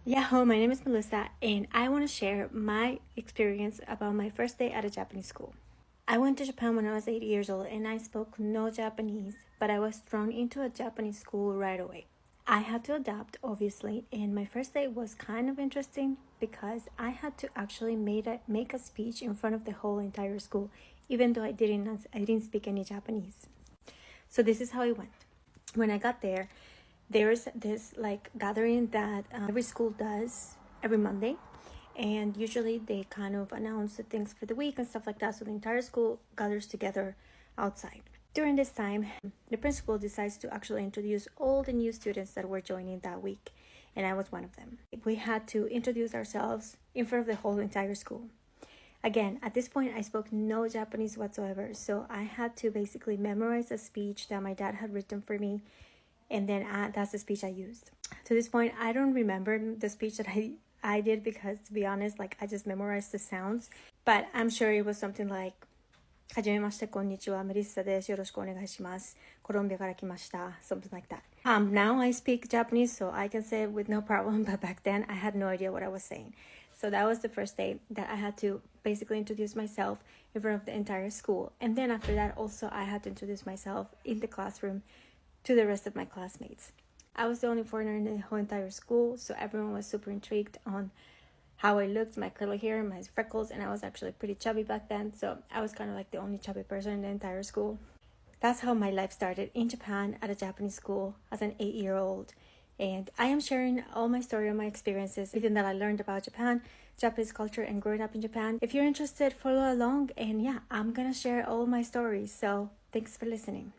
Yahoo, my name is Melissa, and I want to share my experience about my first day at a Japanese school. I went to Japan when I was 8 years old and I spoke no Japanese, but I was thrown into a Japanese school right away. I had to adapt, obviously, and my first day was kind of interesting because I had to actually make a speech in front of the whole entire school, even though I didn't speak any Japanese. So this is how it went. When I got there's this gathering that every school does every Monday, and usually they kind of announce the things for the week and stuff like that, so the entire school gathers together outside. During this time, the principal decides to actually introduce all the new students that were joining that week, and I was one of them. We had to introduce ourselves in front of the whole entire school. Again, at this point, I spoke no Japanese whatsoever, so I had to basically memorize a speech that my dad had written for me, and then that's the speech I used. To this point, I don't remember the speech that I did because, to be honest, I just memorized the sounds. But I'm sure it was something like, はじめまして、こんにちは、メリッサです。よろしくお願いします。コロンビアから来ました。Something like that. Now I speak Japanese, so I can say it with no problem, but back then I had no idea what I was saying. So that was the first day that I had to basically introduce myself in front of the entire school. And then after that, also, I had to introduce myself in the classroom to the rest of my classmates. I was the only foreigner in the whole entire school, so everyone was super intrigued on how I looked, my curly hair, my freckles, and I was actually pretty chubby back then, so I was kind of like the only chubby person in the entire school. That's how my life started in Japan at a Japanese school as an 8-year-old. And I am sharing all my story and my experiences, everything that I learned about Japan, Japanese culture, and growing up in Japan. If you're interested, follow along, and yeah, I'm gonna share all my stories, so thanks for listening.